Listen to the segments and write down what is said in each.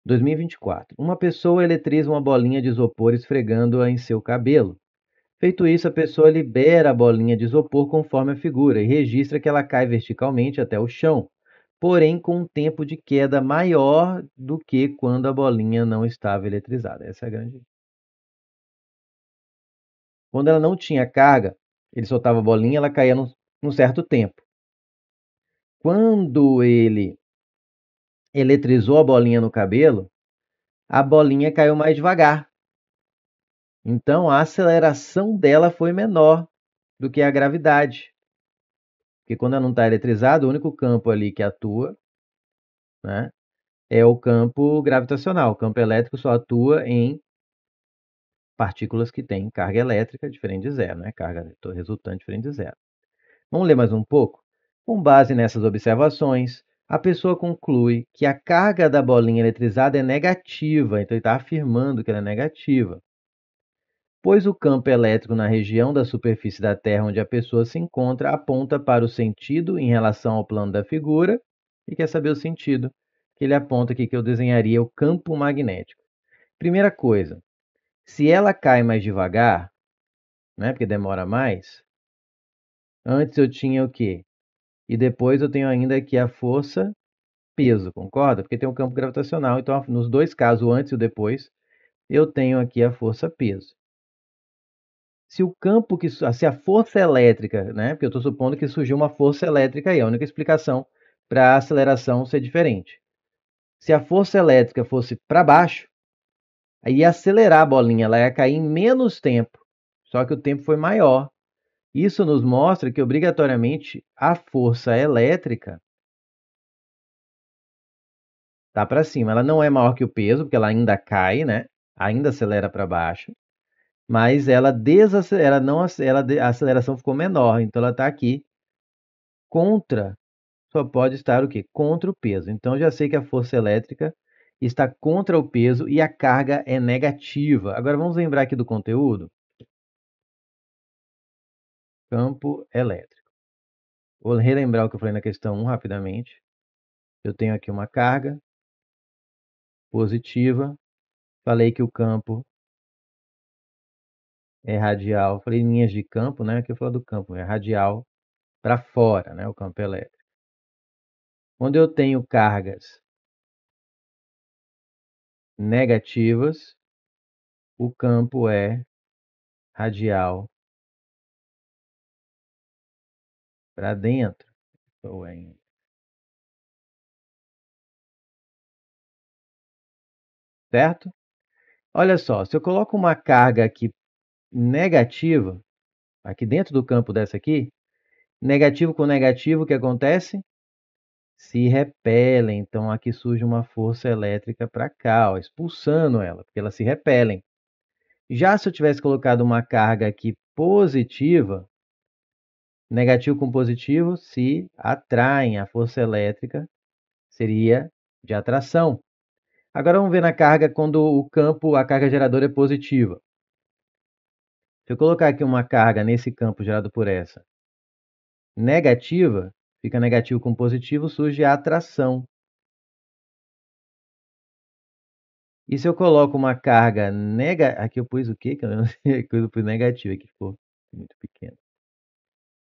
2024. Uma pessoa eletriza uma bolinha de isopor esfregando-a em seu cabelo. Feito isso, a pessoa libera a bolinha de isopor conforme a figura e registra que ela cai verticalmente até o chão, porém com um tempo de queda maior do que quando a bolinha não estava eletrizada. Essa é a grande. Quando ela não tinha carga, ele soltava a bolinha, ela caía num certo tempo. Quando ele eletrizou a bolinha no cabelo, a bolinha caiu mais devagar. Então a aceleração dela foi menor do que a gravidade. Porque quando ela não está eletrizada, o único campo ali que atua, né, é o campo gravitacional. O campo elétrico só atua em partículas que têm carga elétrica diferente de zero, né? Carga resultante diferente de zero. Vamos ler mais um pouco? Com base nessas observações, a pessoa conclui que a carga da bolinha eletrizada é negativa, então ele está afirmando que ela é negativa, pois o campo elétrico na região da superfície da Terra onde a pessoa se encontra aponta para o sentido em relação ao plano da figura e quer saber o sentido que ele aponta aqui que eu desenharia o campo magnético. Primeira coisa, se ela cai mais devagar, né, porque demora mais, antes eu tinha o quê? E depois eu tenho ainda aqui a força peso, concorda? Porque tem um campo gravitacional, então nos dois casos, o antes e o depois, eu tenho aqui a força peso. Se o campo que se a força elétrica, né? Porque eu estou supondo que surgiu uma força elétrica aí, a única explicação para a aceleração ser diferente. Se a força elétrica fosse para baixo, aí ia acelerar a bolinha, ela ia cair em menos tempo, só que o tempo foi maior. Isso nos mostra que obrigatoriamente a força elétrica tá para cima. Ela não é maior que o peso, porque ela ainda cai, né? Ainda acelera para baixo, mas ela desacelera, não, a aceleração ficou menor, então ela está aqui contra, só pode estar o quê? Contra o peso. Então já sei que a força elétrica está contra o peso e a carga é negativa. Agora vamos lembrar aqui do conteúdo. Campo elétrico. Vou relembrar o que eu falei na questão 1 rapidamente. Eu tenho aqui uma carga positiva. Falei que o campo é radial. Falei em linhas de campo, né? Aqui eu falo do campo, é radial para fora, né? O campo elétrico. Quando eu tenho cargas negativas, o campo é radial para dentro. Certo? Olha só, se eu coloco uma carga aqui negativa, aqui dentro do campo dessa aqui, negativo com negativo, o que acontece? Se repelem. Então aqui surge uma força elétrica para cá, ó, expulsando ela, porque elas se repelem. Já se eu tivesse colocado uma carga aqui positiva, negativo com positivo se atraem, a força elétrica seria de atração. Agora vamos ver na carga quando o campo, a carga geradora é positiva. Se eu colocar aqui uma carga nesse campo gerado por essa negativa, fica negativo com positivo, surge a atração. E se eu coloco uma carga negativa, aqui eu pus o quê? Que eu não sei, eu pus negativo aqui, ficou muito pequeno.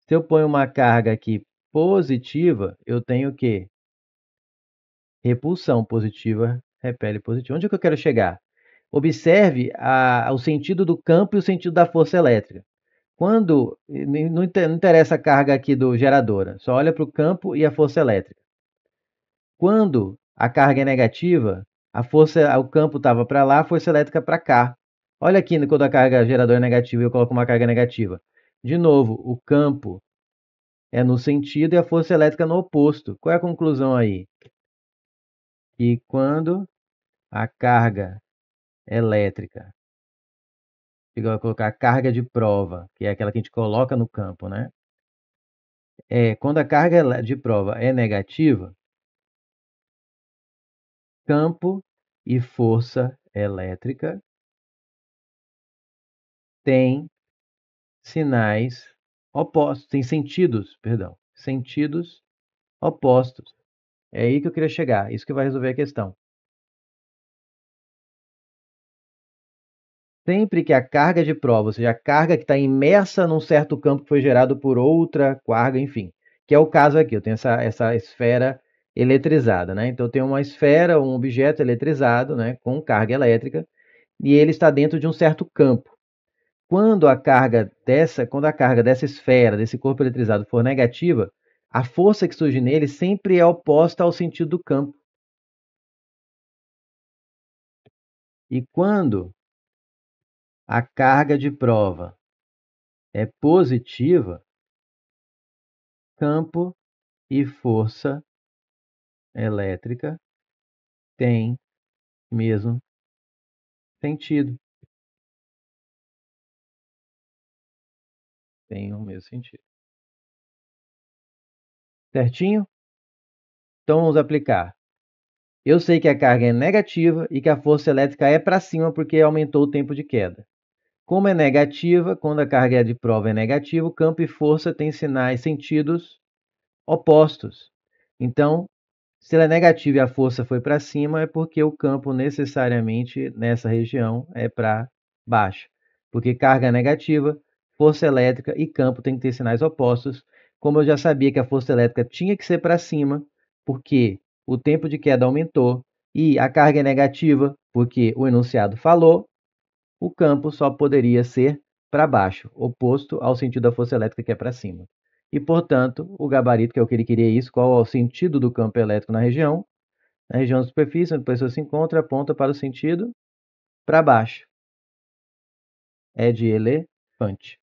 Se eu ponho uma carga aqui positiva, eu tenho o quê? Repulsão positiva repele positivo. Onde é que eu quero chegar? Observe o sentido do campo e o sentido da força elétrica. Quando não interessa a carga aqui do geradora, só olha para o campo e a força elétrica. Quando a carga é negativa, o campo estava para lá, a força elétrica para cá. Olha aqui quando a carga geradora é negativa e eu coloco uma carga negativa. De novo, o campo é no sentido e a força elétrica no oposto. Qual é a conclusão aí? Que quando a carga elétrica, eu colocar a carga de prova, que é aquela que a gente coloca no campo, né? Quando a carga de prova é negativa, campo e força elétrica têm sinais opostos, têm sentidos, perdão, sentidos opostos. É aí que eu queria chegar, isso que vai resolver a questão. Sempre que a carga de prova, ou seja, a carga que está imersa num certo campo que foi gerado por outra carga, enfim, que é o caso aqui, eu tenho essa esfera eletrizada, né? Então eu tenho uma esfera, um objeto eletrizado, né, com carga elétrica, e ele está dentro de um certo campo. Quando quando a carga dessa esfera, desse corpo eletrizado for negativa, a força que surge nele sempre é oposta ao sentido do campo. E quando a carga de prova é positiva, campo e força elétrica têm mesmo sentido. Tem o mesmo sentido. Certinho? Então vamos aplicar. Eu sei que a carga é negativa e que a força elétrica é para cima porque aumentou o tempo de queda. Como é negativa, quando a carga de prova é negativa, o campo e força têm sentidos opostos. Então, se ela é negativa e a força foi para cima, é porque o campo necessariamente nessa região é para baixo. Porque carga negativa, força elétrica e campo têm que ter sinais opostos. Como eu já sabia que a força elétrica tinha que ser para cima, porque o tempo de queda aumentou, e a carga é negativa, porque o enunciado falou, o campo só poderia ser para baixo, oposto ao sentido da força elétrica que é para cima. E, portanto, o gabarito, que é o que ele queria isso, qual é o sentido do campo elétrico na região? Na região da superfície, onde a pessoa se encontra, aponta para o sentido para baixo. É de elefante.